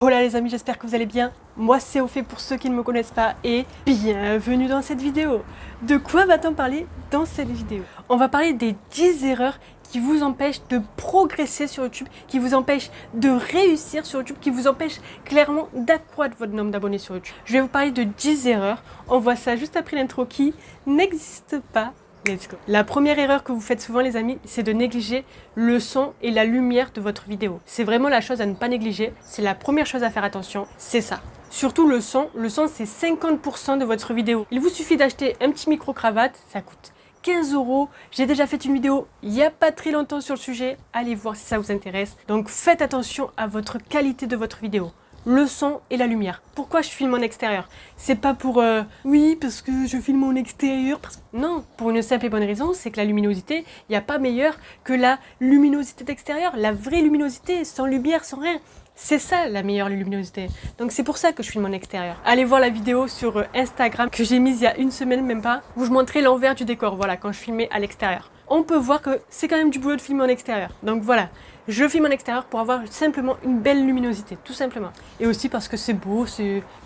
Voilà les amis, j'espère que vous allez bien. Moi c'est Ophé pour ceux qui ne me connaissent pas et bienvenue dans cette vidéo. De quoi va-t-on parler dans cette vidéo? On va parler des 10 erreurs qui vous empêchent de progresser sur YouTube, qui vous empêchent de réussir sur YouTube, qui vous empêchent clairement d'accroître votre nombre d'abonnés sur YouTube. Je vais vous parler de 10 erreurs. On voit ça juste après l'intro qui n'existe pas. Let's go. La première erreur que vous faites souvent les amis, c'est de négliger le son et la lumière de votre vidéo. C'est vraiment la chose à ne pas négliger, c'est la première chose à faire attention, c'est ça. Surtout le son c'est 50% de votre vidéo. Il vous suffit d'acheter un petit micro-cravate, ça coûte 15 €. J'ai déjà fait une vidéo il n'y a pas très longtemps sur le sujet, allez voir si ça vous intéresse. Donc faites attention à votre qualité de votre vidéo. Le son et la lumière. Pourquoi je filme en extérieur? C'est pas pour oui parce que je filme en extérieur non, pour une simple et bonne raison, c'est que la luminosité, il n'y a pas meilleur que la luminosité d'extérieur, la vraie luminosité, sans lumière, sans rien. C'est ça la meilleure luminosité. Donc c'est pour ça que je filme en extérieur. Allez voir la vidéo sur Instagram que j'ai mise il y a une semaine même pas, où je montrais l'envers du décor, voilà, quand je filmais à l'extérieur. On peut voir que c'est quand même du boulot de filmer en extérieur. Donc voilà, je filme en extérieur pour avoir simplement une belle luminosité, tout simplement. Et aussi parce que c'est beau,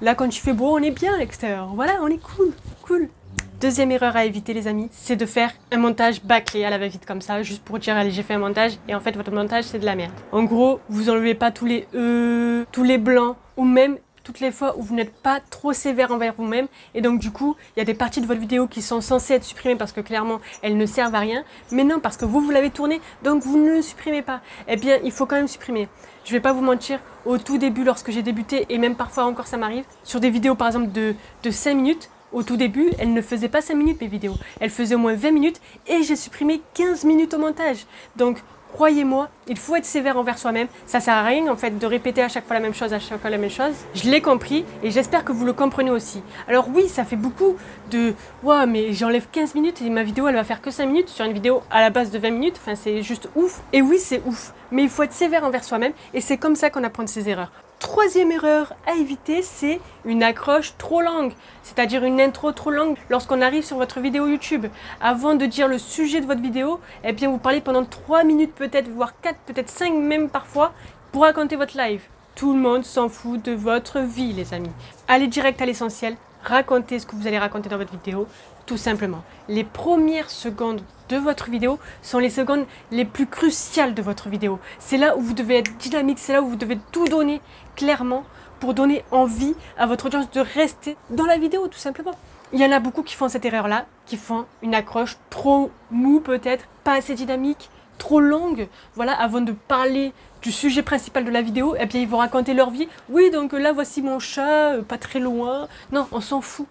là quand il fait beau, on est bien à l'extérieur. Voilà, on est cool. Deuxième erreur à éviter les amis, c'est de faire un montage bâclé à la va-vite comme ça, juste pour dire allez j'ai fait un montage et en fait votre montage c'est de la merde. En gros, vous enlevez pas tous les tous les blancs ou même toutes les fois où vous n'êtes pas trop sévère envers vous-même et donc du coup il y a des parties de votre vidéo qui sont censées être supprimées parce que clairement elles ne servent à rien, mais non parce que vous l'avez tourné donc vous ne le supprimez pas. Eh bien il faut quand même supprimer. Je vais pas vous mentir, au tout début lorsque j'ai débuté et même parfois encore ça m'arrive, sur des vidéos par exemple de 5 minutes, au tout début, elle ne faisait pas 5 minutes mes vidéos, elle faisait au moins 20 minutes et j'ai supprimé 15 minutes au montage. Donc croyez-moi, il faut être sévère envers soi-même, ça sert à rien en fait de répéter à chaque fois la même chose, Je l'ai compris et j'espère que vous le comprenez aussi. Alors oui, ça fait beaucoup de « Wow, mais j'enlève 15 minutes et ma vidéo elle va faire que 5 minutes sur une vidéo à la base de 20 minutes, enfin c'est juste ouf. » Et oui, c'est ouf, mais il faut être sévère envers soi-même et c'est comme ça qu'on apprend de ses erreurs. Troisième erreur à éviter, c'est une accroche trop longue, c'est-à-dire une intro trop longue lorsqu'on arrive sur votre vidéo YouTube. Avant de dire le sujet de votre vidéo, eh bien vous parlez pendant 3 minutes peut-être, voire 4, peut-être 5 même parfois, pour raconter votre live. Tout le monde s'en fout de votre vie les amis. Allez direct à l'essentiel, racontez ce que vous allez raconter dans votre vidéo, tout simplement. Les premières secondes de votre vidéo sont les secondes les plus cruciales de votre vidéo. C'est là où vous devez être dynamique, c'est là où vous devez tout donner clairement pour donner envie à votre audience de rester dans la vidéo tout simplement. Il y en a beaucoup qui font cette erreur-là, qui font une accroche trop mou peut-être, pas assez dynamique, trop longue, voilà, avant de parler du sujet principal de la vidéo, et bien ils vont raconter leur vie. Oui, donc là voici mon chat, pas très loin. Non, on s'en fout.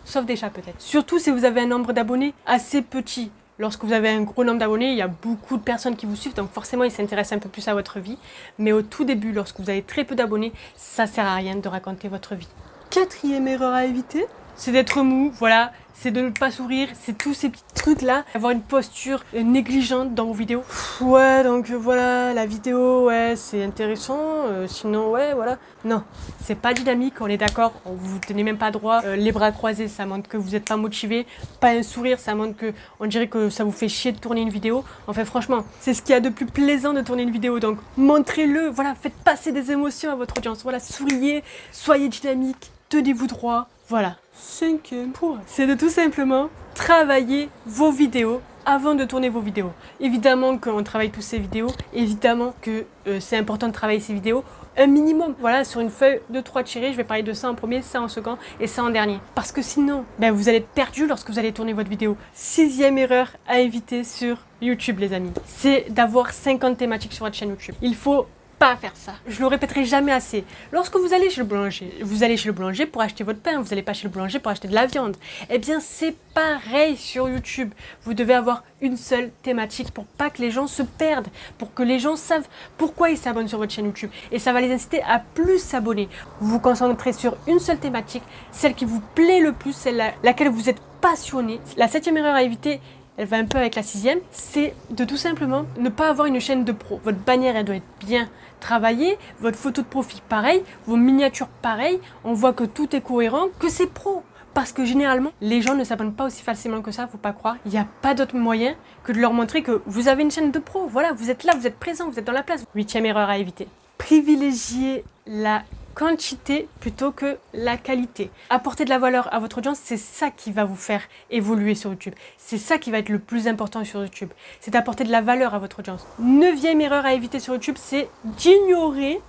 Sauf des chats peut-être. Surtout si vous avez un nombre d'abonnés assez petit. Lorsque vous avez un gros nombre d'abonnés, il y a beaucoup de personnes qui vous suivent, donc forcément ils s'intéressent un peu plus à votre vie. Mais au tout début, lorsque vous avez très peu d'abonnés, ça sert à rien de raconter votre vie. Quatrième erreur à éviter, c'est d'être mou, voilà, c'est de ne pas sourire, c'est tous ces petits trucs là, avoir une posture négligente dans vos vidéos. Ouais, donc voilà, la vidéo, ouais, c'est intéressant, sinon, ouais, voilà. Non, c'est pas dynamique, on est d'accord, vous tenez même pas droit, les bras croisés, ça montre que vous n'êtes pas motivé, pas un sourire, ça montre que, on dirait que ça vous fait chier de tourner une vidéo. Enfin, franchement, c'est ce qu'il y a de plus plaisant de tourner une vidéo, donc montrez-le, voilà, faites passer des émotions à votre audience, voilà, souriez, soyez dynamique, tenez-vous droit, voilà. Cinquième point, c'est de tout simplement travailler vos vidéos avant de tourner vos vidéos. Évidemment qu'on travaille tous ces vidéos, évidemment que c'est important de travailler ces vidéos un minimum. Voilà, sur une feuille de 3 tirés, je vais parler de ça en premier, ça en second et ça en dernier. Parce que sinon, ben, vous allez être perdu lorsque vous allez tourner votre vidéo. Sixième erreur à éviter sur YouTube les amis, c'est d'avoir 50 thématiques sur votre chaîne YouTube. Il faut pas faire ça. Je le répéterai jamais assez. Lorsque vous allez chez le boulanger pour acheter votre pain, vous n'allez pas chez le boulanger pour acheter de la viande. Eh bien, c'est pareil sur YouTube. Vous devez avoir une seule thématique pour pas que les gens se perdent, pour que les gens savent pourquoi ils s'abonnent sur votre chaîne YouTube. Et ça va les inciter à plus s'abonner. Vous vous concentrez sur une seule thématique, celle qui vous plaît le plus, celle laquelle vous êtes passionné. La septième erreur à éviter, elle va un peu avec la sixième, c'est de tout simplement ne pas avoir une chaîne de pro. Votre bannière, elle doit être bien travaillée, votre photo de profil pareil, vos miniatures pareil, on voit que tout est cohérent, que c'est pro. Parce que généralement, les gens ne s'abonnent pas aussi facilement que ça, faut pas croire. Il n'y a pas d'autre moyen que de leur montrer que vous avez une chaîne de pro. Voilà, vous êtes là, vous êtes présent, vous êtes dans la place. Huitième erreur à éviter. privilégiez la quantité plutôt que la qualité. Apporter de la valeur à votre audience, c'est ça qui va vous faire évoluer sur YouTube. C'est ça qui va être le plus important sur YouTube. C'est d'apporter de la valeur à votre audience. 9e erreur à éviter sur YouTube, c'est d'ignorer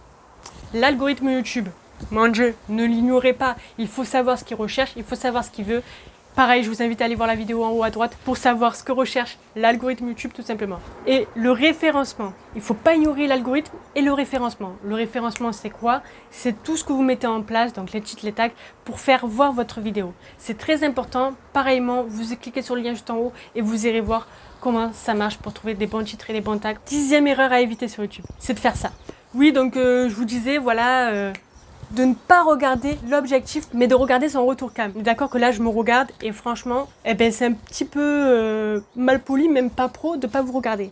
l'algorithme YouTube. Mon Dieu, ne l'ignorez pas. Il faut savoir ce qu'il recherche, il faut savoir ce qu'il veut. Pareil, je vous invite à aller voir la vidéo en haut à droite pour savoir ce que recherche l'algorithme YouTube tout simplement. Et le référencement, il ne faut pas ignorer l'algorithme et le référencement. Le référencement, c'est quoi? C'est tout ce que vous mettez en place, donc les titres, les tags, pour faire voir votre vidéo. C'est très important. Pareillement, vous cliquez sur le lien juste en haut et vous irez voir comment ça marche pour trouver des bons titres et des bons tags. 10e erreur à éviter sur YouTube, c'est de faire ça. Oui, donc je vous disais, voilà... de ne pas regarder l'objectif, mais de regarder son retour cam. D'accord que là, je me regarde et franchement, eh ben, c'est un petit peu mal poli, même pas pro, de ne pas vous regarder.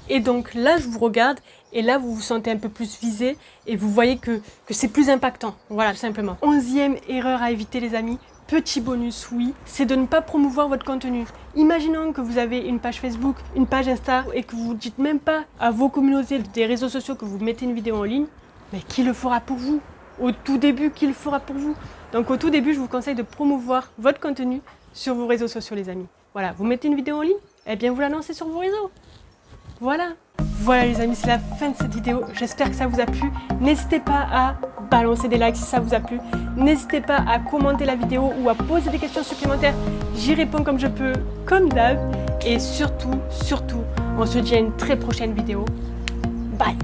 Et donc là, je vous regarde et là, vous vous sentez un peu plus visé et vous voyez que c'est plus impactant. Voilà, tout simplement. 11e erreur à éviter, les amis. Petit bonus, oui, c'est de ne pas promouvoir votre contenu. Imaginons que vous avez une page Facebook, une page Insta et que vous ne dites même pas à vos communautés des réseaux sociaux que vous mettez une vidéo en ligne, mais qui le fera pour vous? Au tout début, qui le fera pour vous? Donc au tout début, je vous conseille de promouvoir votre contenu sur vos réseaux sociaux, les amis. Voilà, vous mettez une vidéo en ligne, eh bien vous la lancez sur vos réseaux. Voilà. Voilà les amis, c'est la fin de cette vidéo. J'espère que ça vous a plu. N'hésitez pas à balancer des likes si ça vous a plu. N'hésitez pas à commenter la vidéo ou à poser des questions supplémentaires. J'y réponds comme je peux, comme d'hab. Et surtout, on se dit à une très prochaine vidéo. Bye.